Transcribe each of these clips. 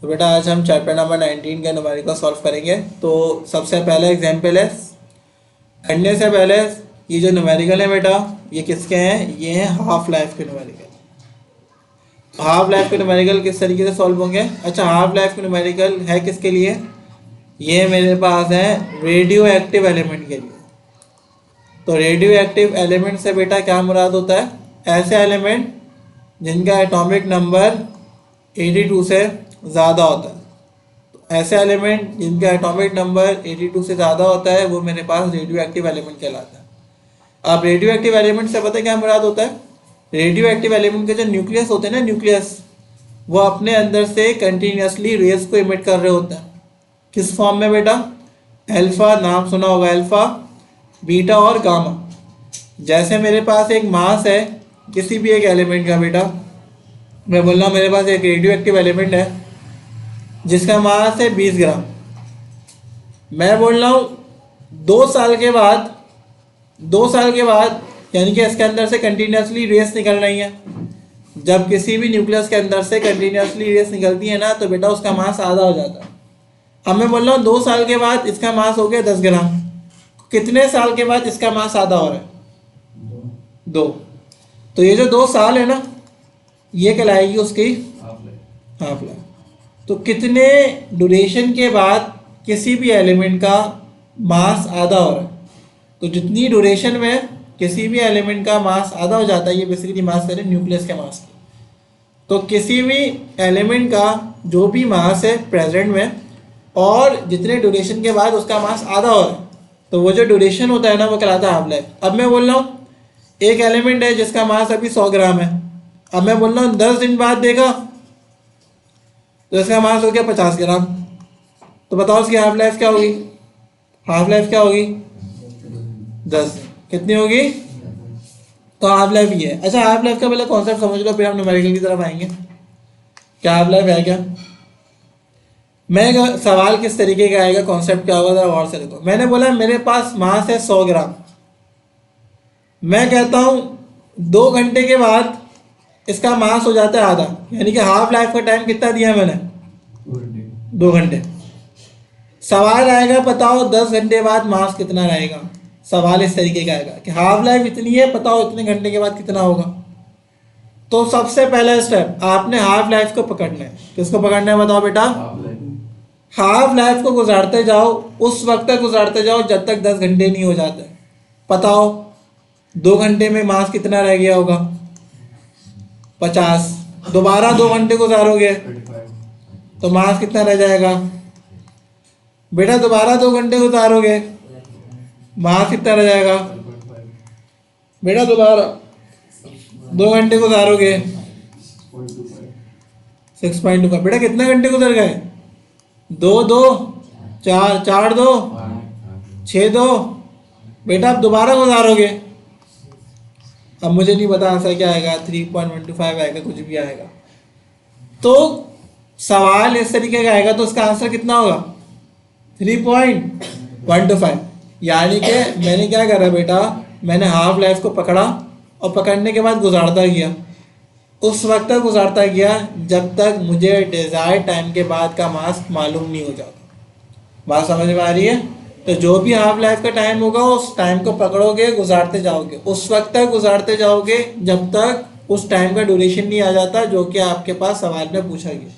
तो बेटा आज हम चैप्टर नंबर 19 के न्यूमेरिकल सॉल्व करेंगे। तो सबसे पहला एग्जाम्पल है, करने से पहले ये जो न्यूमेरिकल है बेटा ये किसके हैं, ये हैं हाफ लाइफ के न्यूमेरिकल। हाफ लाइफ के न्यूमेरिकल किस तरीके से सॉल्व होंगे? अच्छा, हाफ लाइफ के न्यूमेरिकल है किसके लिए? ये मेरे पास है रेडियो एक्टिव एलिमेंट के लिए। तो रेडियो एक्टिव एलिमेंट से बेटा क्या मुराद होता है? ऐसे एलिमेंट जिनका एटॉमिक नंबर 82 से ज़्यादा होता है। तो ऐसे एलिमेंट जिनका एटॉमिक नंबर 82 से ज़्यादा होता है वो मेरे पास रेडियो एक्टिव एलिमेंट कहलाता है। अब रेडियो एक्टिव एलिमेंट से पता है क्या मुराद होता है? रेडियो एक्टिव एलिमेंट के जो न्यूक्लियस होते हैं ना, न्यूक्लियस, वो अपने अंदर से कंटिन्यूसली रेज को इमिट कर रहे होते हैं। किस फॉर्म में बेटा? अल्फा, नाम सुना होगा अल्फा, बीटा और गामा। जैसे मेरे पास एक मास है किसी भी एक एलिमेंट का बेटा, मैं बोल रहा हूँ मेरे पास एक रेडियो एक्टिव एलिमेंट है जिसका मास है 20 ग्राम। मैं बोल रहा हूँ 2 साल के बाद यानी कि इसके अंदर से कंटिन्यूसली रेस निकल रही है। जब किसी भी न्यूक्लियस के अंदर से कंटिन्यूसली रेस निकलती है ना तो बेटा उसका मास आधा हो जाता है। अब मैं बोल रहा हूँ 2 साल के बाद इसका मास हो गया 10 ग्राम। कितने साल के बाद इसका मास आधा हो रहा है? 2। तो ये जो 2 साल है ना ये कहलाएगी उसकी हाफ लाइफ। तो कितने ड्यूरेशन के बाद किसी भी एलिमेंट का मास आधा हो रहा है? तो जितनी ड्यूरेशन में किसी भी एलिमेंट का मास आधा हो जाता है, ये बेसिकली मास करें न्यूक्लियस के मास की। तो किसी भी एलिमेंट का जो भी मास है प्रेजेंट में और जितने ड्यूरेशन के बाद उसका मास आधा हो रहा है तो वो जो ड्यूरेशन होता है ना वो कहलाता है हाफ लाइफ। अब मैं बोल रहा हूँ एक एलिमेंट है जिसका मास अभी 100 ग्राम है। अब मैं बोल रहा हूँ 10 दिन बाद देखा तो इसका मास हो गया 50 ग्राम। तो बताओ उसकी हाफ लाइफ क्या होगी? हाफ लाइफ क्या होगी? 10। कितनी होगी? तो हाफ लाइफ ये है। अच्छा, हाफ लाइफ का पहले कॉन्सेप्ट समझ लो फिर हम न्यूमेरिकल की तरफ आएंगे। क्या हाफ लाइफ है क्या? मैं सवाल किस तरीके का आएगा, कॉन्सेप्ट क्या होगा जरा गौर से देखो। मैंने बोला मेरे पास मास है 100 ग्राम। मैं कहता हूँ 2 घंटे के बाद इसका मास हो जाता है आधा, यानी कि हाफ लाइफ का टाइम कितना दिया है मैंने? 2 घंटे। सवाल आएगा बताओ 10 घंटे बाद मास कितना रहेगा। सवाल इस तरीके का आएगा कि हाफ लाइफ इतनी है, बताओ इतने घंटे के बाद कितना होगा। तो सबसे पहला स्टेप आपने हाफ लाइफ को पकड़ना है। किसको पकड़ना है बताओ बेटा? हाफ लाइफ को गुजारते जाओ, उस वक्त तक गुजारते जाओ जब तक 10 घंटे नहीं हो जाते। बताओ 2 घंटे में मास कितना रह गया होगा? 50। दोबारा 2 घंटे गुजारोगे तो मास कितना रह जाएगा बेटा? दोबारा 2 घंटे गुजारोगे मास कितना रह जाएगा बेटा? दोबारा 2 घंटे गुजारोगे 6.25। बेटा कितने घंटे गुजर गए? 2 2 4 4 2 6 2। बेटा आप दोबारा गुजारोगे, अब मुझे नहीं पता आंसर क्या आएगा, 3.125 आएगा, कुछ भी आएगा। तो सवाल इस तरीके का आएगा तो उसका आंसर कितना होगा? 3.125। यानी कि मैंने क्या करा बेटा, मैंने हाफ लाइफ को पकड़ा और पकड़ने के बाद गुजारता गया, उस वक्त तक गुजारता गया जब तक मुझे डिज़ायर टाइम के बाद का मास मालूम नहीं हो जाता। बात समझ में आ रही है? तो जो भी हाफ लाइफ का टाइम होगा उस टाइम को पकड़ोगे, गुजारते जाओगे, उस वक्त तक गुजारते जाओगे जब तक उस टाइम का ड्यूरेशन नहीं आ जाता जो कि आपके पास सवाल में पूछा गया।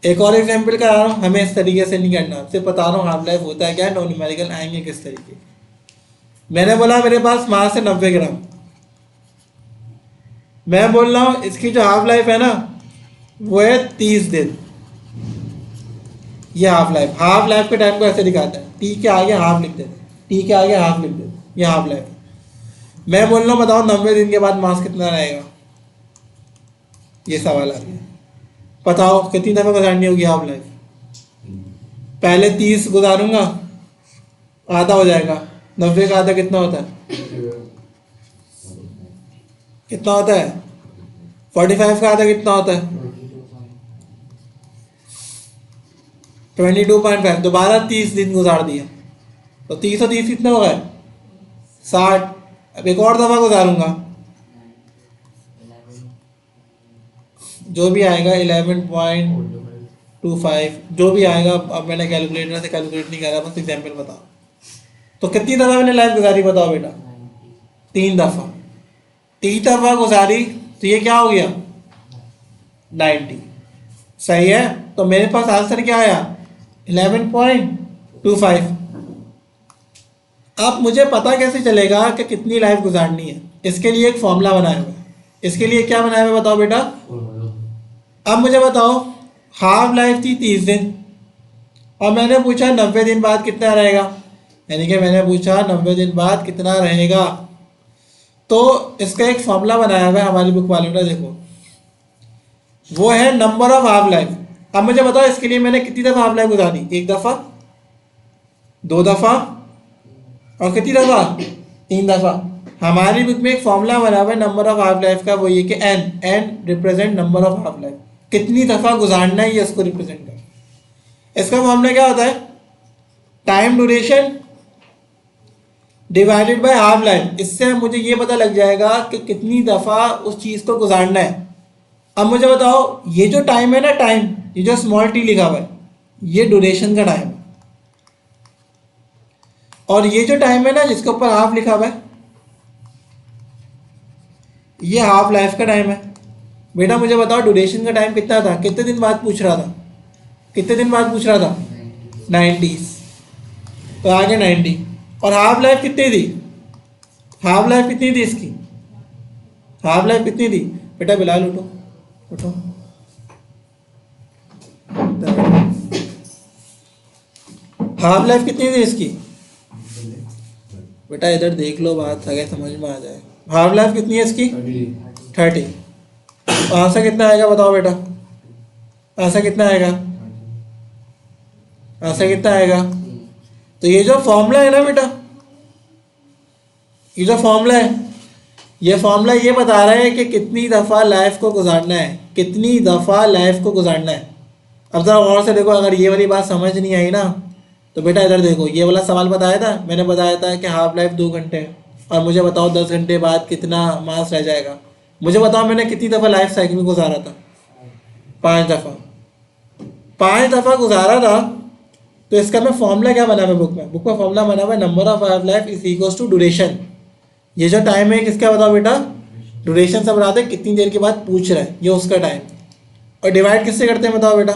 एक और एग्जांपल करा रहा हूँ, हमें इस तरीके से नहीं करना, आपसे बता रहा हूँ हाफ लाइफ होता है क्या, नॉन न्यूमेरिकल आएंगे किस तरीके। मैंने बोला मेरे पास मास है 90 ग्राम। मैं बोल रहा हूँ इसकी जो हाफ लाइफ है ना वो है 30 दिन। ये हाफ लाइफ के टाइम को ऐसे दिखाता है, टी के आगे हाफ लिख देते, टी के आगे हाफ लिख देते, ये हाफ लाइफ है। मैं बोल रहा हूँ बताओ 90 दिन के बाद मास कितना रहेगा? ये सवाल आ गया। बताओ कितनी दफ़ा गुजारनी होगी हाफ लाइफ? पहले 30 गुजारूंगा, आधा हो जाएगा। 90 का आधा कितना होता है? कितना होता है? 45 का आधा कितना होता है? 22.5। दोबारा 30 दिन गुजार दिया तो 30 और 30 कितना हो गए? 60। अब एक और दफ़ा गुजारूंगा, जो भी आएगा 11.45 25 जो भी आएगा। अब मैंने कैलकुलेटर से कैलकुलेट नहीं करा, बस एग्जाम्पल बताओ। तो कितनी दफ़ा मैंने लाइफ गुजारी बताओ बेटा? 3 दफ़ा। 3 दफ़ा गुजारी तो ये क्या हो गया? 90। सही है। तो मेरे पास आंसर क्या आया? 11.25। अब मुझे पता कैसे चलेगा कि कितनी लाइफ गुजारनी है? इसके लिए एक फॉर्मूला बनाया हुआ है। इसके लिए क्या बनाया हुआ है बताओ बेटा? अब मुझे बताओ, हाफ लाइफ थी 30 दिन और मैंने पूछा 90 दिन बाद कितना रहेगा, यानी कि मैंने पूछा 90 दिन बाद कितना रहेगा। तो इसका एक फॉर्मूला बनाया हुआ है हमारी बुक वालों ने, देखो, वो है नंबर ऑफ हाफ लाइफ। अब मुझे बताओ इसके लिए मैंने कितनी दफ़ा हाफ लाइफ गुजारी? 1 दफ़ा, 2 दफ़ा और कितनी दफ़ा? 3 दफ़ा। हमारी बुक में एक फॉर्मूला बना हुआ है नंबर ऑफ हाफ लाइफ का, वो ये कि n represent number of half life, कितनी दफ़ा गुजारना है ये इसको रिप्रेजेंट कर। इसका फॉर्मूला क्या होता है? Time duration divided by half life. इससे मुझे ये पता लग जाएगा कि कितनी दफ़ा उस चीज़ को गुजारना है। अब मुझे बताओ, ये जो टाइम है ना, टाइम, ये जो स्मॉल टी लिखा हुआ है, ये ड्यूरेशन का टाइम है, और ये जो टाइम है ना जिसके ऊपर हाफ लिखा हुआ है, ये हाफ लाइफ का टाइम है। बेटा मुझे बताओ ड्यूरेशन का टाइम कितना था? कितने दिन बाद पूछ रहा था? कितने दिन बाद पूछ रहा था? 90। तो आगे 90। और हाफ लाइफ कितनी थी? हाफ लाइफ कितनी थी इसकी? हाफ लाइफ कितनी थी? बेटा बिलाल उठो उठो, हाफ लाइफ कितनी थी इसकी? बेटा इधर देख लो, बात अगर समझ में आ जाए। हाफ लाइफ कितनी है इसकी? 30। तो आंसर कितना आएगा बताओ बेटा? आंसर कितना आएगा? आंसर कितना आएगा? तो ये जो फॉर्मूला है ना बेटा, ये जो फॉर्मूला है, ये फॉर्मूला ये बता रहा है कि कितनी दफ़ा लाइफ को गुजारना है, कितनी दफ़ा लाइफ को गुजारना है। अब ज़रा गौर से देखो, अगर ये वाली बात समझ नहीं आई ना तो बेटा इधर देखो, ये वाला सवाल बताया था मैंने, बताया था कि हाफ लाइफ 2 घंटे है, और मुझे बताओ 10 घंटे बाद कितना मास रह जाएगा। मुझे बताओ मैंने कितनी दफ़ा लाइफ साइकिल में गुजारा था? 5 दफ़ा। 5 दफ़ा गुजारा था। तो इसका मैं फॉर्मूला क्या बना हुआ है बुक में? बुक में फॉर्मूला बना हुआ है number of half life is equals to duration. ये जो टाइम है किसका बताओ बेटा? ड्यूरेशन से बनाते हैं कितनी देर के बाद पूछ रहा है, ये उसका टाइम। और डिवाइड किससे करते हैं बताओ बेटा?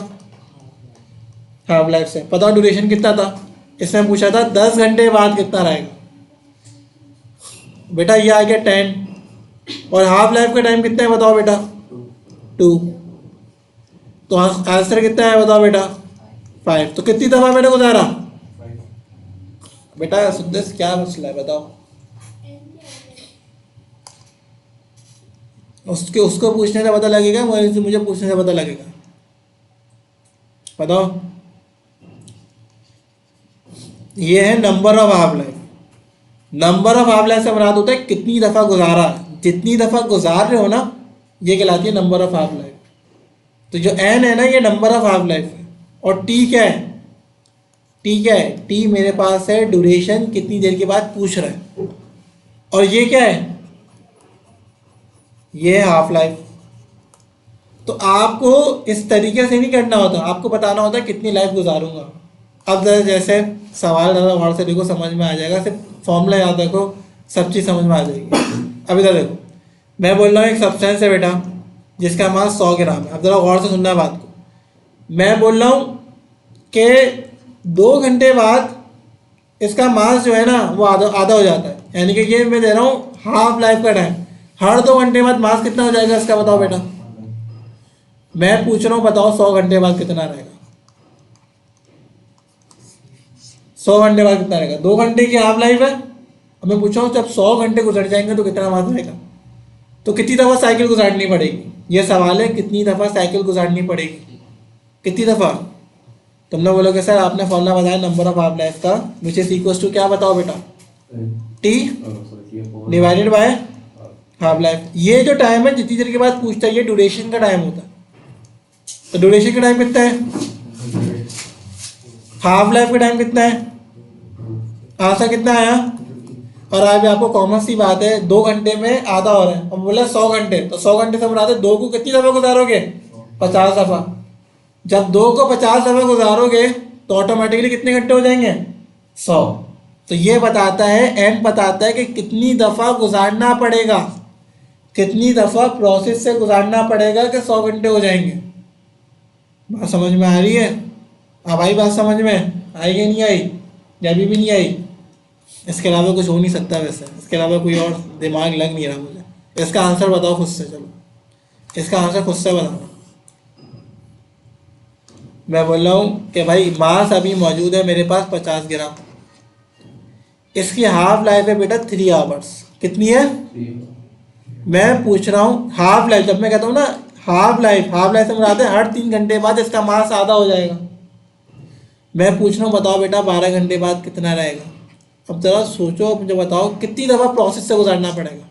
हाफ लाइफ से। बताओ ड्यूरेशन कितना था? इसमें पूछा था 10 घंटे बाद कितना रहेगा। बेटा ये आ गया 10। और हाफ लाइफ का टाइम कितना है बताओ बेटा? 2। तो आंसर कितना है बताओ बेटा? 5। तो कितनी दफ़ा मैंने गुजारा? बेटा सुदेश क्या मसला है बताओ? उसको पूछने से पता लगेगा, मुझे पूछने से पता लगेगा। बताओ, ये है number of half life. Number of half life से मुराद होता है कितनी दफ़ा गुजारा। जितनी दफ़ा गुजार रहे हो ना, ये कहलाती है नंबर ऑफ हाफ लाइफ। तो जो एन है ना, ये नंबर ऑफ हाफ लाइफ है। और टी क्या है? टी क्या है? टी मेरे पास है ड्यूरेशन, कितनी देर के बाद पूछ रहा है। और ये क्या है? ये है हाफ लाइफ। तो आपको इस तरीके से नहीं करना होता, आपको बताना होता है कितनी लाइफ गुजारूंगा। अब जैसे सवाल ज़्यादा गौर से देखो, समझ में आ जाएगा। सिर्फ फॉर्मूला याद रखो, सब चीज़ समझ में आ जाएगी। अब इधर देखो, मैं बोल रहा हूँ एक सब्सटेंस है बेटा जिसका मास 100 ग्राम है। अब ज़रा गौर से सुनना बात को। मैं बोल रहा हूँ कि 2 घंटे बाद इसका मास जो है ना वो आधा हो जाता है, यानी कि ये मैं दे रहा हूँ हाफ लाइफ का टाइम। हर 2 घंटे बाद मास कितना हो जाएगा इसका बताओ बेटा? मैं पूछ रहा हूँ, बताओ 100 घंटे बाद कितना रहेगा? 100 घंटे बाद कितना रहेगा? 2 घंटे की हाफ लाइफ है। अब मैं पूछ रहा हूँ जब 100 घंटे गुजर जाएंगे तो कितना मास रहेगा? तो कितनी दफ़ा साइकिल गुजारनी पड़ेगी? ये सवाल है, कितनी दफ़ा साइकिल गुजारनी पड़ेगी? कितनी दफ़ा? तुमने बोलोगे सर आपने फॉर्मूला बताया नंबर ऑफ हाफ लाइफ का, विच इज इक्वल्स टू क्या बताओ बेटा? T divided by half life. ये जो टाइम है जितनी देर के बाद पूछता है, ये ड्यूरेशन का टाइम होता है। तो ड्यूरेशन का टाइम कितना है? हाफ लाइफ का टाइम कितना है? आंसर कितना आया? और आज आपको कॉमन सी बात है, 2 घंटे में आधा हो रहा है। अब बोला 100 घंटे, तो 100 घंटे से मुराद है 2 को कितनी दफ़ा गुजारोगे? 50 दफ़ा। जब 2 को 50 दफ़ा गुजारोगे तो ऑटोमेटिकली कितने घंटे हो जाएंगे? 100। तो ये बताता है, एन बताता है कि कितनी दफ़ा गुजारना पड़ेगा, कितनी दफ़ा प्रोसेस से गुजारना पड़ेगा कि 100 घंटे हो जाएंगे। बात समझ में आ रही है? अब आई बात समझ में? आई कि नहीं आई? या अभी भी नहीं आई? इसके अलावा कुछ हो नहीं सकता वैसे, इसके अलावा कोई और दिमाग लग नहीं रहा मुझे। इसका आंसर बताओ खुद से, चलो इसका आंसर खुद से बताओ। मैं बोल रहा हूँ कि भाई मास अभी मौजूद है मेरे पास 50 ग्राम, इसकी हाफ लाइफ है बेटा 3 आवर्स। कितनी है? मैं पूछ रहा हूँ हाफ लाइफ, जब मैं कहता हूँ ना हाफ लाइफ से मुराद है हर 3 घंटे बाद इसका मास आधा हो जाएगा। मैं पूछ रहा हूँ बताओ बेटा 12 घंटे बाद कितना रहेगा? अब जरा सोचो, मुझे बताओ कितनी दफ़ा प्रोसेस से गुजारना पड़ेगा?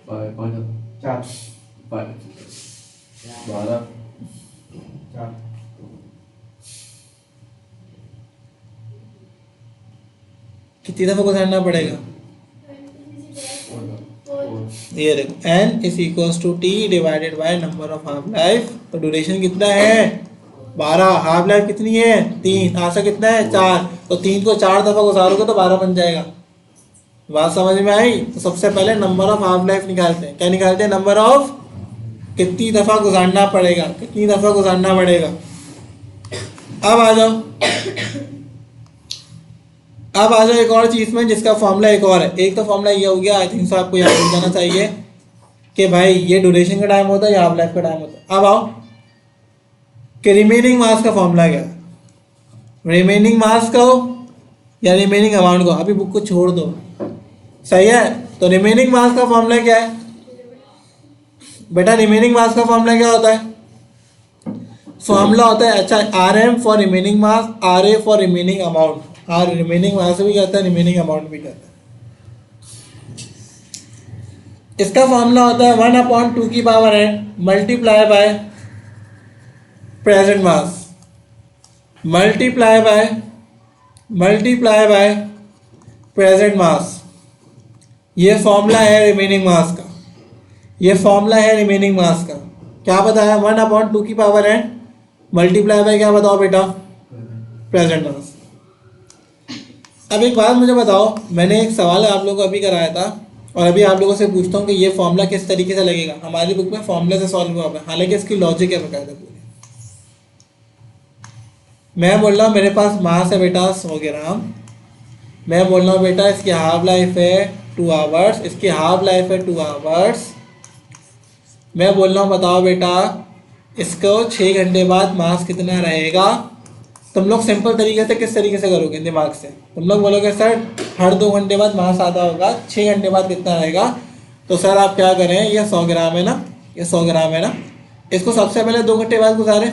कितनी दफ़ा गुजारना पड़ेगा? ये देखो n is equals to t divided by number of half life. तो ड्यूरेशन कितना है? 12। हाफ लाइफ कितनी है? 3। आंसर कितना है? 4। तो 3 को 4 दफ़ा गुजारोगे तो 12 बन जाएगा। बात समझ में आई? तो सबसे पहले नंबर ऑफ हाफ लाइफ निकालते हैं। क्या निकालते हैं? नंबर ऑफ कितनी दफ़ा गुजारना पड़ेगा, कितनी दफ़ा गुजारना पड़ेगा। अब आ जाओ एक और चीज़ में जिसका फॉर्मूला एक और है। एक तो फॉर्मूला ये हो गया, आई थिंक सो आपको याद हो जाना चाहिए कि भाई ये ड्यूरेशन का टाइम होता है या हाफ लाइफ का टाइम होता है। अब आओ कि रिमेनिंग मास का फॉर्मूला क्या है? रिमेनिंग मास को या रिमेनिंग अमाउंट को, अभी बुक को छोड़ दो, सही है? तो रिमेनिंग मास का फॉर्मूला क्या है बेटा? रिमेनिंग मास का फॉर्मूला क्या होता है? फॉर्मूला होता है, अच्छा, R M for remaining mass, R A for remaining amount. R remaining mass भी कहता है, रिमेनिंग अमाउंट भी कहता है। इसका फॉर्मूला होता है 1/2 की power n multiply by present mass multiply by present mass. ये फॉर्मूला है रिमेनिंग मास का, ये फॉर्मूला है रिमेनिंग मास का। क्या बताया? 1/2 की पावर n मल्टीप्लाई बाय क्या बताओ बेटा? Present mass. अब एक बात मुझे बताओ, मैंने एक सवाल आप लोगों को अभी कराया था और अभी आप लोगों से पूछता हूँ कि ये फॉर्मूला किस तरीके से लगेगा। हमारी बुक में फॉर्मूला से सॉल्व हुआ है, हालांकि इसकी लॉजिक है बकायदा पूरी। मैं बोल रहा हूँ मेरे पास मास है बेटा 100 ग्राम। मैं बोल रहा हूँ बेटा इसकी हाफ लाइफ है 2 आवर्स, इसकी हाफ लाइफ है 2 आवर्स। मैं बोल रहा हूँ बताओ बेटा इसको 6 घंटे बाद मास कितना रहेगा? तुम लोग सिंपल तरीके से किस तरीके से करोगे? दिमाग से तुम लोग बोलोगे सर हर 2 घंटे बाद मास आधा होगा, 6 घंटे बाद कितना रहेगा? तो सर आप क्या करें, ये 100 ग्राम है ना, ये 100 ग्राम है ना, इसको सबसे पहले 2 घंटे बाद गुजारे।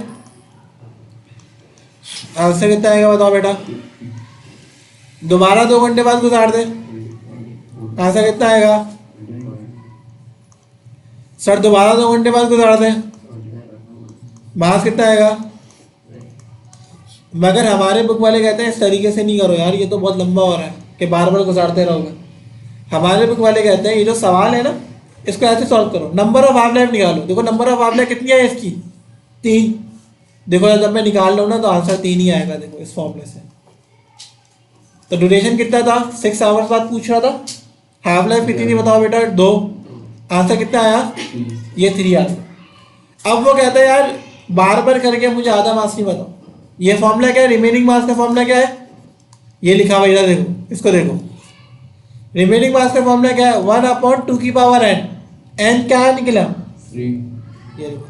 आंसर कितना आएगा बताओ बेटा? दोबारा 2 घंटे बाद गुजार दे, आंसर कितना आएगा? सर दोबारा 2 घंटे बाद गुजार दे, मास कितना आएगा? मगर हमारे बुक वाले कहते हैं इस तरीके से नहीं करो यार, ये तो बहुत लंबा हो रहा है कि बार बार गुजारते रहोगे। हमारे बुक वाले कहते हैं ये जो सवाल है ना इसको ऐसे सॉल्व करो, नंबर ऑफ हाफ लाइफ निकालो। देखो नंबर ऑफ हाफ लाइफ कितनी है इसकी? 3। देखो जब मैं निकाल लूँ ना तो आंसर 3 ही आएगा। देखो इस फॉर्मूले से तो ड्यूरेशन कितना था? 6 आवर्स बाद पूछ रहा था। हाफ लाइफ कितनी थी बताओ बेटा? 2। आंसर कितना आया? ये 3 आया। अब वो कहता है यार बार बार करके मुझे आधा मास नहीं बताओ। ये फॉर्मूला क्या है? रिमेनिंग मास का फॉर्मूला क्या है? ये लिखा हुआ इधर देखो, इसको देखो। रिमेनिंग मास का फॉर्मूला क्या है? 1/2 की पावर n। n क्या निकला? 3। ये देखो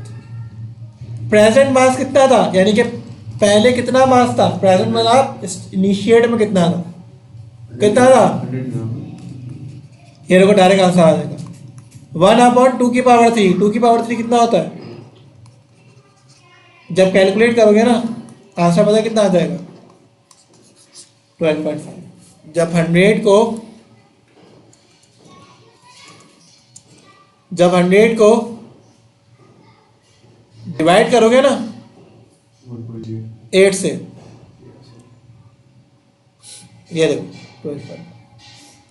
प्रेजेंट मास कितना था, यानी कि पहले कितना मास था? प्रेजेंट मतलब इनिशिएट में कितना था? कितना था? ये देखो डायरेक्ट आंसर आ जाएगा 1/2 की पावर 3। 2 की पावर 3 कितना होता है? जब कैलकुलेट करोगे ना आंसर पता कितना आ जाएगा? 12.5। जब 100 को डिवाइड करोगे ना 8 से, ये देखो 12.5।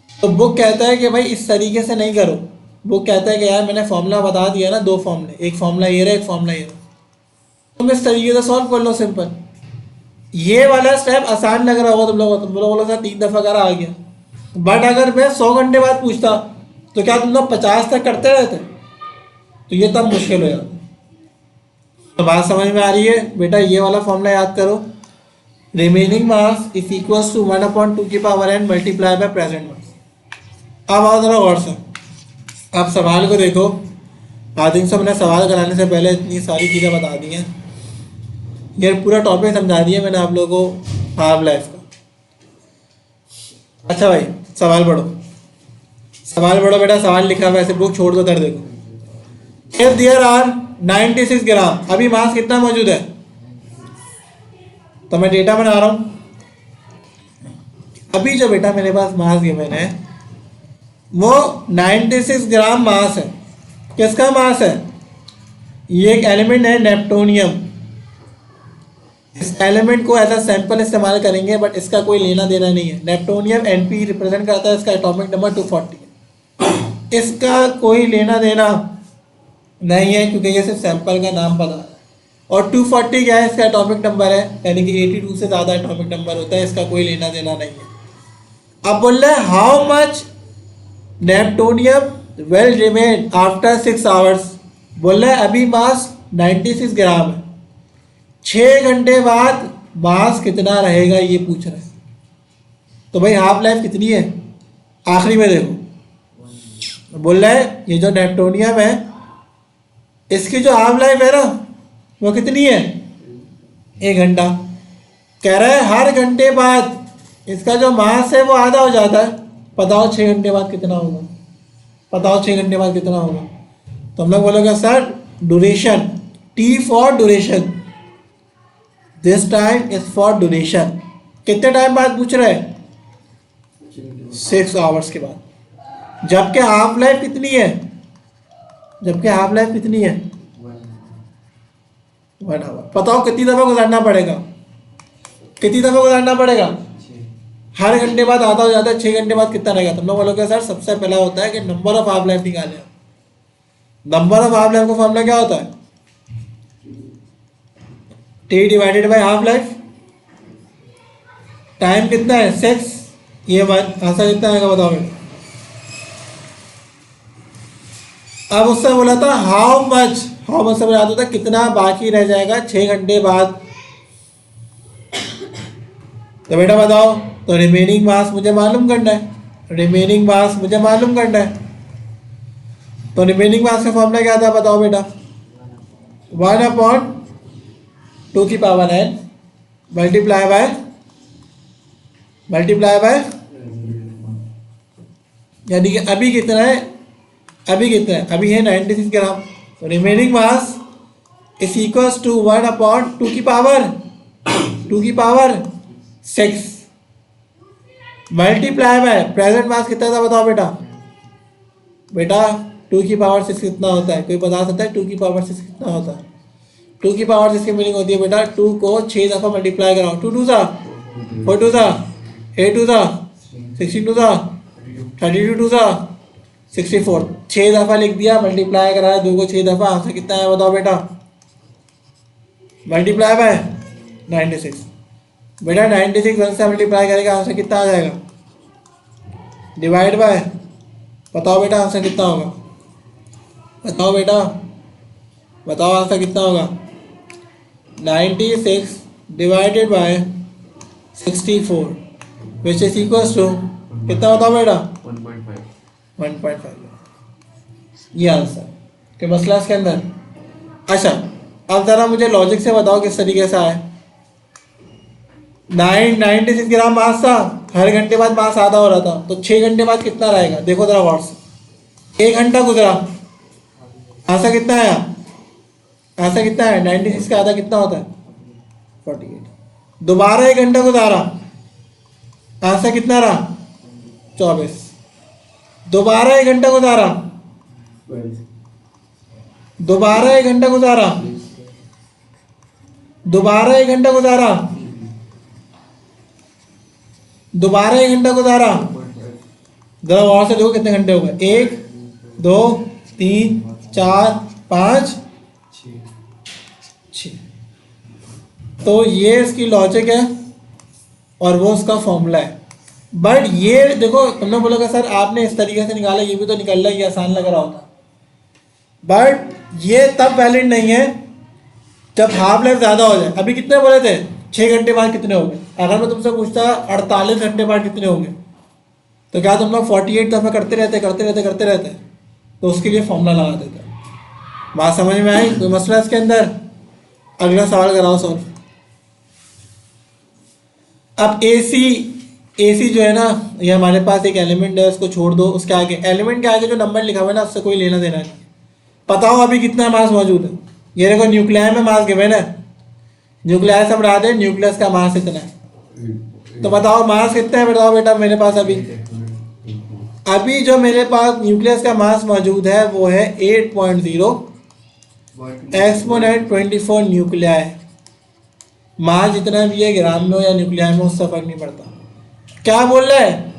तो बुक कहता है कि भाई इस तरीके से नहीं करो। बुक कहता है कि यार मैंने फॉर्मूला बता दिया ना, 2 फॉर्मूले, एक फॉर्मूला ये रहा, एक फॉर्मूला ये रहा, तुम इस तरीके से सॉल्व कर लो सिंपल। ये वाला स्टेप आसान लग रहा होगा तुम लोगों बोलो सर 3 दफ़ा करा आ गया, बट अगर मैं 100 घंटे बाद पूछता तो क्या तुम लोग 50 तक करते रहते? तो ये तब मुश्किल हो जाता। तो बात समझ में आ रही है बेटा? ये वाला फॉर्मूला याद करो, remaining mass is equals to 1/2 की power n multiply by present mass. अब आओ जरा और से, अब सवाल को देखो। आई थिंक सो मैंने सवाल कराने से पहले इतनी सारी चीज़ें बता दी हैं, ये पूरा टॉपिक समझा दिया मैंने आप लोगों को हाफ लाइफ का। अच्छा भाई सवाल पढ़ो, सवाल पढ़ो बेटा। सवाल लिखा हुआ है, ऐसे बुक छोड़ दो कर देखो। इफ देयर आर 96 ग्राम, अभी मास कितना मौजूद है? तो मैं डेटा बना रहा हूं। अभी जो बेटा मेरे पास मास गिवन है वो 96 ग्राम मास है। किसका मास है? ये एक एलिमेंट है नेप्टोनियम। इस एलिमेंट को एज अ सैंपल इस्तेमाल करेंगे, बट इसका कोई लेना देना नहीं है। नेप्टोनियम Np रिप्रेजेंट करता है, इसका एटॉमिक नंबर 240 है। इसका कोई लेना देना नहीं है क्योंकि ये सिर्फ सैंपल का नाम पता है। और 240 क्या है? इसका एटॉमिक नंबर है, यानी कि 82 से ज़्यादा एटॉमिक नंबर होता है। इसका कोई लेना देना नहीं है। अब बोल रहे हैं how much neptunium will remain after 6 hours. बोल रहे हैं अभी मास 96 ग्राम है, 6 घंटे बाद मास कितना रहेगा ये पूछ रहे हैं। तो भाई हाफ लाइफ कितनी है? आखिरी में देखो, बोल रहे हैं ये जो नेप्टोनियम है इसकी जो हाफ लाइफ है ना वो कितनी है? 1 घंटा। कह रहा है हर घंटे बाद इसका जो मास है वो आधा हो जाता है। बताओ 6 घंटे बाद कितना होगा? बताओ 6 घंटे बाद कितना होगा? तो हम लोग बोलोगे sir duration, T for duration, this time is for duration. कितने टाइम बाद पूछ रहे हैं? 6 आवर्स के बाद। जबकि हाफ लाइफ कितनी है? जबकि हाफ लाइफ कितनी है? 1 आवर। बताओ कितनी दफ़ा गुजारना पड़ेगा? कितनी दफ़ा गुजारना पड़ेगा? हर घंटे बाद आधा हो जाता है, 6 घंटे बाद कितना रहेगा? तुम लोग बोलोगे सर सबसे पहला होता है कि नंबर ऑफ हाफ लाइफ निकाले। नंबर ऑफ हाफ लाइफ का फॉर्मूला क्या होता है? T divided by half life. Time कितना है? 6। ये आंसर कितना आएगा बताओ बेटा? अब उससे बोला था हाउ मच से याद होता है कितना बाकी रह जाएगा 6 घंटे बाद। तो बेटा बताओ, तो रिमेनिंग मास मुझे मालूम करना है। रिमेनिंग मास मुझे मालूम करना है। तो रिमेनिंग मास का फॉर्मूला क्या था बताओ बेटा? 1/2 की पावर n मल्टीप्लाई बाय यानी कि अभी कितना है? अभी कितना है? अभी है 96 ग्राम। तो remaining mass is equals to 1/2 की power 6 multiply by present mass कितना था बताओ बेटा? बेटा 2 की पावर 6 कितना होता है? कोई बता सकता है 2 की पावर 6 कितना होता है? 2 की पावर 6 की मीनिंग होती है बेटा 2 को 6 दफ़ा मल्टीप्लाई कराओ। 2 2 सा 4 2 सा 8 2 सा 16 2 सा 32 2 सा 64। 6 दफ़ा लिख दिया, मल्टीप्लाई कराया 2 को 6 दफ़ा। आंसर कितना है बताओ बेटा? Multiply by 96। बेटा 96 1 से मल्टीप्लाई करेगा आंसर कितना आ जाएगा? डिवाइड बाय, बताओ बेटा आंसर कितना होगा? बताओ बेटा, बताओ आंसर कितना होगा? 96 divided by 64 which is equals to कितना बताओ बेटा? 1.5। ये आंसर के मसला इसके अंदर। अच्छा अब ज़रा मुझे लॉजिक से बताओ किस तरीके से आए। 96 ग्राम मास था, हर घंटे बाद मास आधा हो रहा था, तो 6 घंटे बाद कितना रहेगा? देखो ज़रा गौर से। 1 घंटा गुजरा, आंसर कितना आया? आंसर कितना है? 96 का आधा कितना होता है? 48। दोबारा 1 घंटा गुजारा, आंसर कितना रहा? 24। दोबारा 1 घंटा गुजारा, दोबारा 1 घंटा गुजारा, दोबारा 1 घंटा गुजारा, दोबारा 1 घंटा गुजारा। जरा और से देखो कितने घंटे हो गए? 1 2 3 4 5 6। तो ये इसकी लॉजिक है और वो उसका फॉर्मूला है। बट ये देखो, तुम लोग बोलोगे सर आपने इस तरीके से निकाला, ये भी तो निकल रहा है, ये आसान लग रहा होता। बट ये तब वैलिड नहीं है जब हाफ लाइफ ज़्यादा हो जाए। अभी कितने बोले थे, 6 घंटे बाद कितने हो गए? अगर मैं तुमसे पूछता 48 घंटे बाद कितने होंगे, तो क्या तुम लोग 48 दफ़ा करते रहते? तो उसके लिए फॉर्मूला लगा देते। बात समझ में आई? कोई मसला इसके अंदर? अगला सवाल कराओ सॉल्व। अब एसी जो है ना, ये हमारे पास एक एलिमेंट है, उसको छोड़ दो, उसके आगे एलिमेंट के आगे जो नंबर लिखा हुआ है ना, उससे कोई लेना देना नहीं। बताओ अभी कितना मास मौजूद है? ये देखो न्यूक्लियाई में मास गिवन है, न्यूक्लियाई से बढ़ा दे, न्यूक्लियस का मास इतना है। तो बताओ मास कितना है? बताओ बेटा मेरे पास अभी जो मेरे पास न्यूक्लियस का मास मौजूद है वो है 8.0 एक्सपोनेंट 24 न्यूक्लियाई। मास जितना भी है ग्राम में हो या न्यूक्लियाई में, उससे फर्क नहीं पड़ता। क्या बोल रहा है?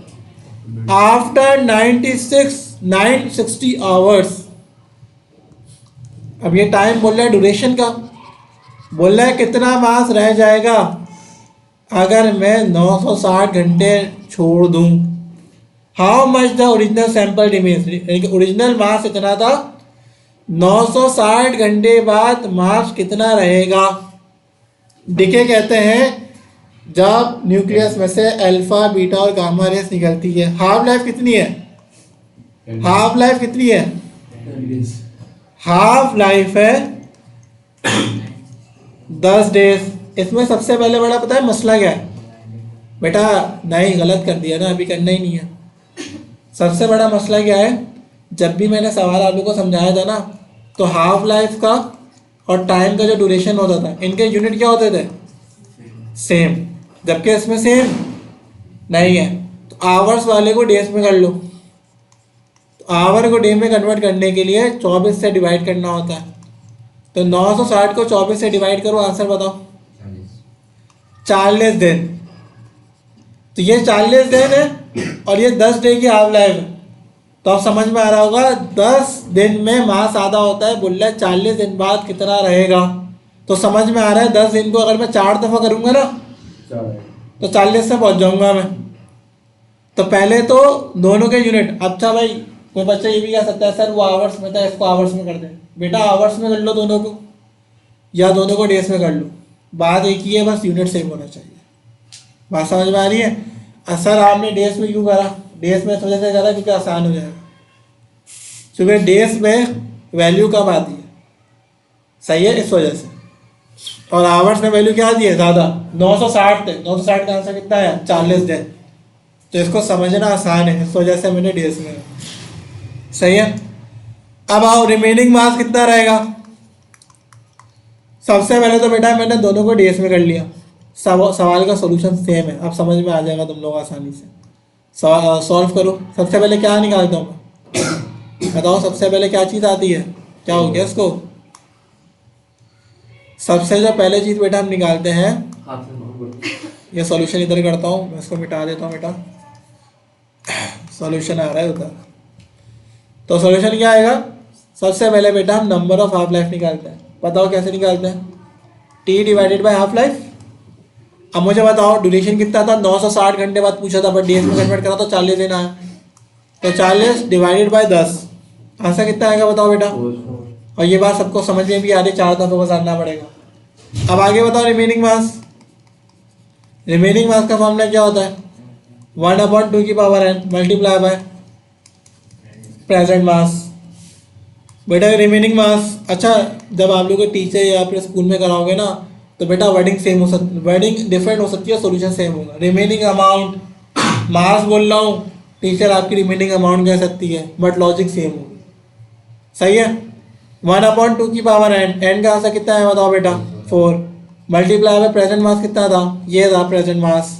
After 960 hours. अब ये टाइम बोल रहा है ड्यूरेशन का, बोल रहा है कितना मास रह जाएगा अगर मैं 960 घंटे छोड़ दूं। How much the original sample remains, original mass इतना था, 960 घंटे बाद मास कितना रहेगा? डिके कहते हैं जब न्यूक्लियस में से अल्फा बीटा और गामा रेस निकलती है। हाफ लाइफ कितनी है? हाफ लाइफ कितनी है? हाफ लाइफ है 10 डेज। इसमें सबसे पहले बड़ा पता है मसला क्या है? बेटा नहीं, गलत कर दिया ना, अभी करना ही नहीं है। सबसे बड़ा मसला क्या है? जब भी मैंने सवाल आप लोगों को समझाया था ना, तो हाफ लाइफ का और टाइम का जो ड्यूरेशन होता था, इनके यूनिट क्या होते थे? सेम। जबकि इसमें सेम नहीं है। तो आवर्स वाले को डेज में कर लो। तो आवर को डे में कन्वर्ट करने के लिए 24 से डिवाइड करना होता है। तो 960 को 24 से डिवाइड करो, आंसर बताओ। 40 दिन। तो ये 40 दिन है और ये 10 डे की हाफ लाइफ है। तो आप समझ में आ रहा होगा 10 दिन में मास आधा होता है, बोल रहा है 40 दिन बाद कितना रहेगा। तो समझ में आ रहा है 10 दिन को अगर मैं 4 दफ़ा करूँगा ना तो 40 से पहुँच जाऊँगा मैं। तो पहले तो दोनों के यूनिट। अच्छा भाई कोई बच्चा ये भी कह सकता है सर वो आवर्स में था, इसको आवर्स में कर दे। बेटा आवर्स में कर लो दोनों को, या दोनों को डेज में कर लो, बात एक ही है, बस यूनिट सेम होना चाहिए। बात समझ में आ रही है? सर आपने डेज में क्यों करा? डेज में इस वजह से करा क्योंकि आसान हो जाएगा, क्योंकि डेज में वैल्यू कम आती है, सही है, इस वजह से। और आवर्स में वैल्यू क्या आती है? ज़्यादा। 960 थे, 960 का आंसर कितना है? 40 दिन। तो इसको समझना आसान है, इस वजह से मैंने डेज में, सही है। अब आओ रिमेनिंग मास कितना रहेगा? सबसे पहले तो बेटा मैंने दोनों को डेज में कर लिया। सवाल का सॉल्यूशन सेम है, अब समझ में आ जाएगा तुम लोग आसानी से। सॉल्व करो। सबसे पहले क्या निकालता हूँ मैं? बताओ सबसे पहले क्या चीज़ आती है? क्या हो गया इसको? सबसे जो पहले चीज़ बेटा हम निकालते हैं, ये सॉल्यूशन इधर करता हूँ मैं, इसको मिटा देता हूँ बेटा, सॉल्यूशन आ रहा है उधर। तो सॉल्यूशन क्या आएगा? सबसे पहले बेटा हम नंबर ऑफ हाफ लाइफ निकालते हैं। बताओ कैसे निकालते हैं? T divided by half life. अब मुझे बताओ ड्यूरेशन कितना था? 960 घंटे बाद पूछा था, बट डेज में कन्वर्ट करा तो 40 दिन आया। तो 40 डिवाइडेड बाय 10, आंसर कितना आएगा बताओ बेटा? और ये बात सबको समझ में भी आ रही है, 4 दफ़ा बस आना पड़ेगा। अब आगे बताओ रिमेनिंग मास। रिमेनिंग मास का फॉर्मूला क्या होता है? 1/2 की power n multiply by present mass. बेटा रिमेनिंग मास, अच्छा जब आप लोग टीचर या फिर स्कूल में कराओगे ना, तो बेटा वर्डिंग सेम हो सकती, वर्डिंग डिफरेंट हो सकती है, सॉल्यूशन सेम होगा। रिमेनिंग अमाउंट, मास बोल रहा हूँ, टीचर आपकी रिमेनिंग अमाउंट कह सकती है, बट लॉजिक सेम होगी, सही है। 1/2 की पावर n का आंसर कितना है बताओ बेटा? 4 मल्टीप्लाई बाय प्रेजेंट मास कितना था? ये था प्रेजेंट मास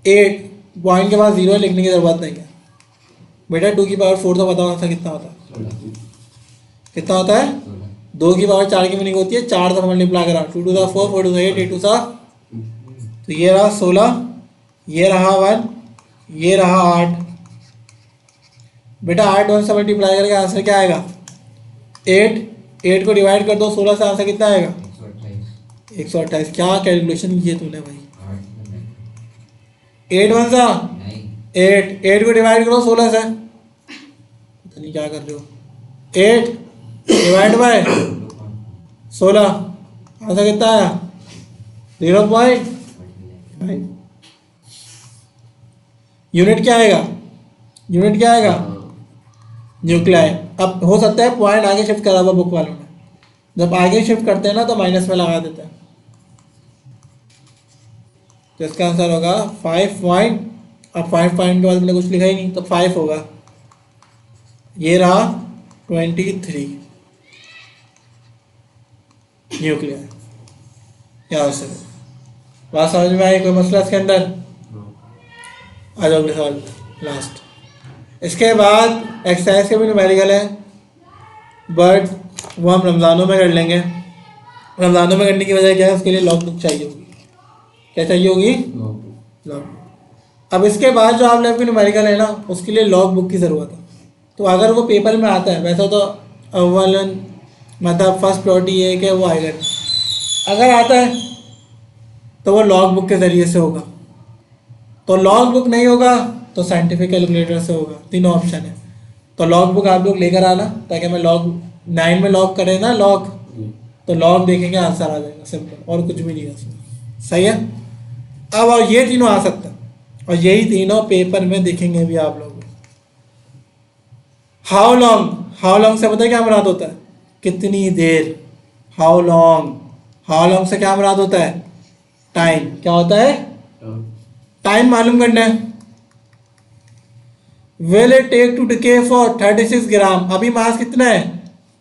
8। पॉइंट के बाद 0 लिखने की जरूरत नहीं है बेटा। 2 की पावर 4 तो बताओ आंसर कितना होता है? कितना होता है? 2 की पावर 4 की मीनिंग होती है 4 दफ़ा मल्टीप्लाई करा, 2 to the 4, 4 to the 8, 8 to the, तो ये रहा 16, ये रहा 1, ये रहा 8। बेटा 8 1 से मल्टीप्लाई करके आंसर क्या आएगा? 8 को डिवाइड कर दो 16 से, आंसर कितना आएगा? 128 क्या कैलकुलेशन की है तूने भाई? 8 वन सा 8 को डिवाइड करो 16 से, पता नहीं क्या कर रहे हो। 8 डिवाइड बाय 16 आंसर कितना आया? 0.5। यूनिट क्या आएगा? यूनिट क्या आएगा? न्यूक्लियाई। अब हो सकता है पॉइंट आगे शिफ्ट करा हुआ बुक वालों ने, जब आगे शिफ्ट करते हैं ना तो माइनस में लगा देते हैं। तो इसका आंसर होगा 5 पॉइंट। अब 5 पॉइंट के बाद मैंने कुछ लिखा ही नहीं तो 5 होगा। ये रहा 23 न्यूक्लियर। यहाँ से बात समझ में आई? कोई मसला इसके अंदर? आ जाओ अगले सवाल लास्ट। इसके बाद एक्सरसाइज के भी न्यूमेरिकल है, बट वो हम रमज़ानों में कर लेंगे। रमज़ानों में करने की वजह क्या है? उसके लिए लॉग बुक चाहिए होगी। क्या चाहिए होगी? Log book. अब इसके बाद जो आप लोग की न्यूमेरिकल है ना, उसके लिए लॉग बुक की ज़रूरत है। तो अगर वो पेपर में आता है, वैसा तो अव्वलन मतलब फर्स्ट प्रायोरिटी ये है कि वो आएगा। अगर आता है तो वो लॉग बुक के ज़रिए से होगा, तो लॉग बुक नहीं होगा तो साइंटिफिक कैलकुलेटर से होगा। तीनों ऑप्शन है। तो लॉग बुक आप लोग लेकर आना, ताकि मैं लॉग 9 में लॉग करें ना लॉग, तो लॉग देखेंगे आंसर आ जाएगा, सिंपल, और कुछ भी नहीं है उसमें। सही है। अब और ये तीनों आ सकते हैं, और यही तीनों पेपर में देखेंगे भी आप लोग। हाउ लॉन्ग से पता है क्या मुराद होता है? कितनी देर। हाउ लॉन्ग से क्या मुराद होता है? टाइम। क्या होता है? टाइम मालूम करना है। Will it take to decay for 36 gram. अभी मास कितना है?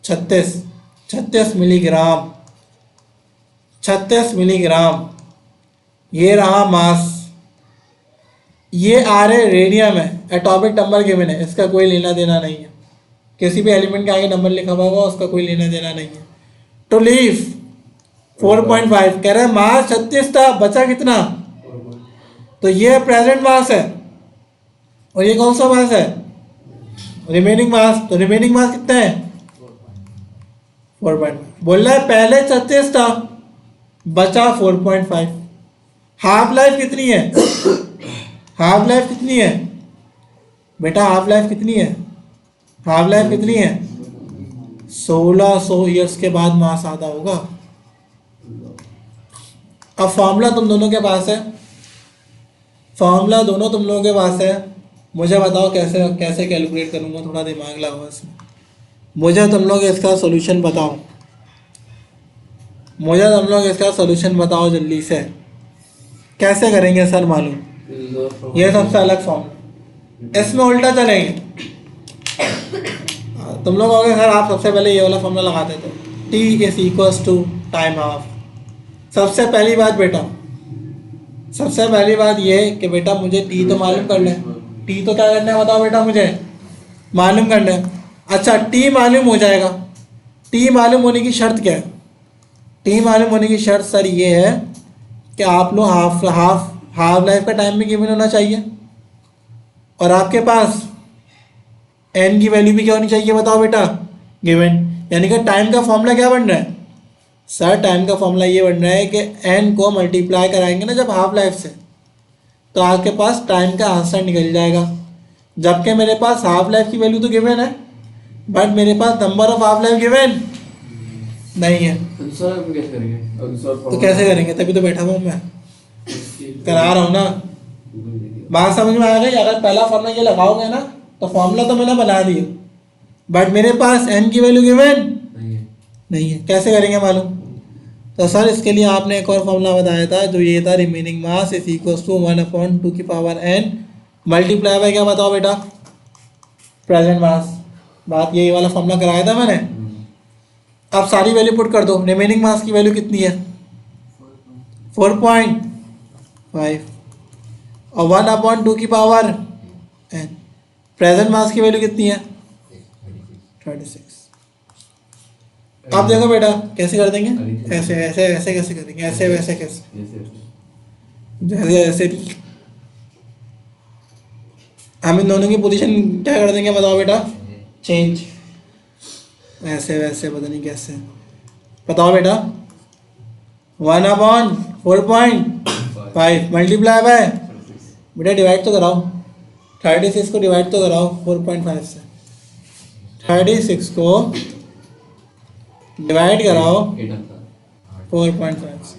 36 मिलीग्राम। 36 मिलीग्राम ये रहा मास। ये आ रहे रेडियम है, एटॉमिक नंबर गिवन है, इसका कोई लेना देना नहीं है। किसी भी एलिमेंट के आगे नंबर लिखा हुआ होगा उसका कोई लेना देना नहीं है। टू लीव 4.5 कह रहे हैं, मास 36 था, बचा कितना? तो ये प्रेजेंट मास है, और ये कौन सा मास है? रिमेनिंग मास। तो रिमेनिंग मास कितना है? 4.5। बोल रहा है पहले 36 था, बचा 4.5। हाफ लाइफ कितनी है? हाफ लाइफ कितनी है बेटा? हाफ लाइफ कितनी है? हाफ लाइफ कितनी है? 1600 ईयर्स के बाद मास आधा होगा। अब फॉर्मूला तुम दोनों के पास है, फॉर्मूला दोनों तुम लोगों के पास है। मुझे बताओ कैसे कैसे कैलकुलेट करूँगा, थोड़ा दिमाग लगाओ इसमें। मुझे तुम लोग इसका सॉल्यूशन बताओ, मुझे तुम लोग इसका सॉल्यूशन बताओ जल्दी से। कैसे करेंगे सर मालूम? ये सबसे अलग फॉर्मूला, इसमें उल्टा चलेंगे। तुम लोग कहोगे सर आप सबसे पहले ये वाला फॉर्मूला लगाते थे, T is equals to time half. सबसे पहली बात बेटा, सबसे पहली बात ये है कि बेटा मुझे टी तो मालूम कर ले। टी तो क्या करना है बताओ बेटा? मुझे मालूम करना है। अच्छा टी मालूम हो जाएगा। टी मालूम होने की शर्त क्या है? टी मालूम होने की शर्त सर ये है कि आप लोग हाफ लाइफ का टाइम भी गिवन होना चाहिए, और आपके पास एन की वैल्यू भी क्या होनी चाहिए बताओ बेटा? गिवन। यानी कि टाइम का फॉर्मूला क्या बन रहा है सर? टाइम का फॉर्मूला ये बन रहा है कि एन को मल्टीप्लाई कराएंगे ना जब हाफ लाइफ से, तो आपके पास टाइम का आंसर निकल जाएगा। जबकि मेरे पास हाफ लाइफ की वैल्यू तो गिवन है, बट मेरे पास number of half life given नहीं है। तो कैसे करेंगे? तभी तो बैठा हुआ मैं करा रहा हूँ ना। बात समझ में आ गई? अगर पहला फॉर्मूला ये लगाओगे ना तो फॉर्मूला तो मैंने बना दिया, बट मेरे पास एन की वैल्यू गिवन नहीं है। कैसे करेंगे मालूम? तो सर इसके लिए आपने एक और फॉर्मूला बताया था, जो ये था remaining mass is equals to 1/2 की पावर n मल्टीप्लाई बाय क्या बताओ बेटा? Present mass. बात यही वाला फॉर्मूला कराया था मैंने। अब सारी वैल्यू पुट कर दो। रिमेनिंग मास की वैल्यू कितनी है? 4.5 और 1/2 की पावर n। प्रेजेंट मास की वैल्यू कितनी है? 36। आप देखो बेटा कैसे कर देंगे? ऐसे ऐसे ऐसे कैसे करेंगे? ऐसे वैसे कैसे? जैसे ऐसे भी हम इन दोनों की पोजीशन क्या कर देंगे बताओ बेटा? चेंज। ऐसे वैसे पता नहीं कैसे, बताओ बेटा? 1/4.5 मल्टीप्लाई बाय, बेटा डिवाइड तो कराओ, 36 को डिवाइड तो कराओ 4.5 से, 36 को डिवाइड कराओ 4.5 से,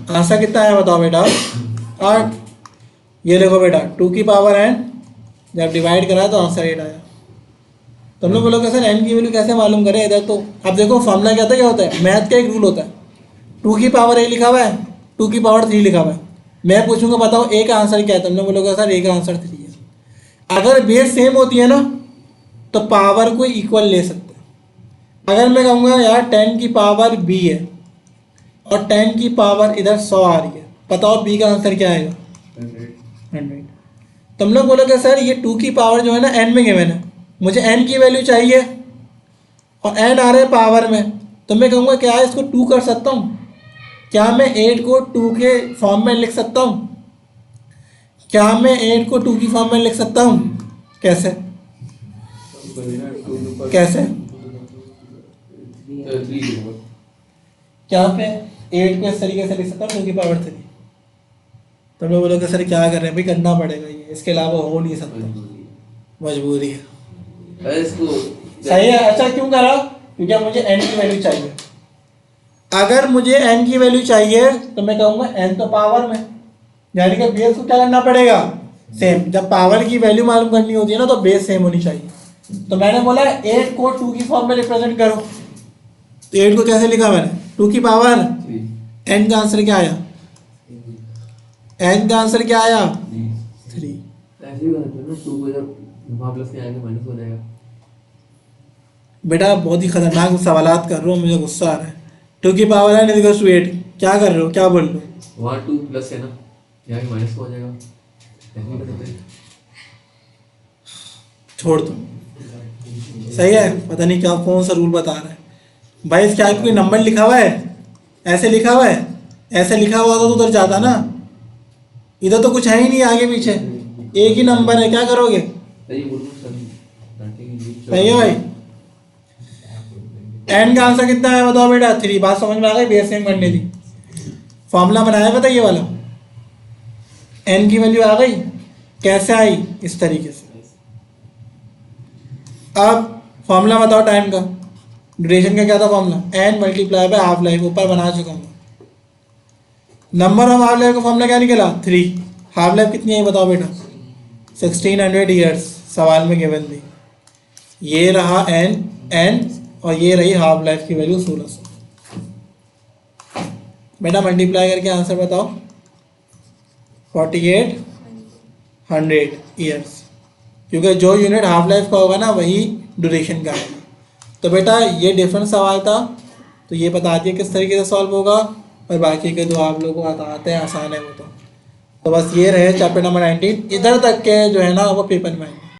आंसर कितना है बताओ बेटा? 8। ये देखो बेटा 2 की पावर n, जब डिवाइड करा तो आंसर 8 आया। तुम लोग बोलोगे सर n की वैल्यू कैसे मालूम करें? इधर तो अब देखो फॉर्मूला क्या होता है, मैथ का एक रूल होता है, 2 की पावर a लिखा हुआ है, 2 की पावर 3 लिखा हुआ है, मैं पूछूंगा बताओ a का आंसर क्या है, तुम लोग बोलोगे सर a का आंसर 3 है। अगर बेस सेम होती है ना तो पावर को इक्वल ले सकते हैं। अगर मैं कहूँगा यार 10 की पावर b है और 10 की पावर इधर 100 आ रही है, बताओ b का आंसर क्या आएगा? 100। तुम लोग बोलोगे सर ये 2 की पावर जो है ना n में गिवन है, मुझे n की वैल्यू चाहिए और n आ रहा है पावर में, तो मैं कहूँगा क्या है इसको 2 कर सकता हूँ? क्या मैं 8 को 2 के फॉर्म में लिख सकता हूँ? क्या मैं 8 को 2 की फॉर्म में लिख सकता हूँ? कैसे कैसे? क्या पे 8 को इस तरीके से लिख सकता हूँ 2 की पावर 3? तो लोग बोलोगे सर क्या कर रहे हैं भाई, करना पड़ेगा ये, इसके अलावा हो नहीं सकता, मजबूरी है। सही है। अच्छा क्यों करा? क्योंकि मुझे n की वैल्यू चाहिए। अगर मुझे n की वैल्यू चाहिए तो मैं कहूँगा n तो पावर में, यानी कि बेस को क्या करना पड़ेगा? सेम। जब पावर की वैल्यू मालूम करनी होती है ना तो बेस सेम होनी चाहिए। तो मैंने बोला 8 को 2 की फॉर्म में रिप्रेजेंट करो, तो 8 को कैसे लिखा मैंने? 2 की पावर n का आंसर क्या आया? n का आंसर क्या आया? 3। बेटा बहुत ही खतरनाक सवालात कर रहे हो, मुझे गुस्सा आ रहा है। 2 की पावर n इक्वल्स टू 8, क्या कर रहे हो, क्या बोल रहे हो? वहाँ 2 प्लस है ना, यहाँ माइनस हो जाएगा। छोड़ दो, सही है। पता नहीं क्या कौन सा रूल बता रहा है भाई। इसके आगे कोई नंबर लिखा हुआ है? ऐसे लिखा हुआ है? ऐसे लिखा हुआ तो उधर जाता ना, इधर तो कुछ है ही नहीं आगे पीछे, एक ही नंबर है, क्या करोगे? सही है भाई। n का आंसर कितना है बताओ बेटा? 3। बात समझ में आ गई? बेस सेम करने दी, फॉर्मूला बनाया पता ये वाला, n की वैल्यू आ गई, कैसे आई? इस तरीके से। अब फॉर्मूला बताओ टाइम का, ड्यूरेशन का क्या था formula? n multiply by half life, ऊपर बना चुका हूँ। नंबर ऑफ हाफ लाइफ का फॉर्मूला क्या निकला? 3। हाफ लाइफ कितनी है बताओ बेटा? 1600 ईयर्स, सवाल में गिवन थी। ये रहा n और ये रही हाफ लाइफ की वैल्यू 1600। बेटा मल्टीप्लाई करके आंसर बताओ। 4800 ईयर्स, क्योंकि जो यूनिट हाफ लाइफ का होगा ना वही ड्यूरेशन का आएगा। तो बेटा ये डिफरेंट सवाल था, तो ये बता दिए किस तरीके से सॉल्व होगा, और बाकी के जो आप लोगों को आते हैं आसान है वो तो बस ये रहे चैप्टर नंबर 19। इधर तक के जो है ना वो पेपर में आएंगे।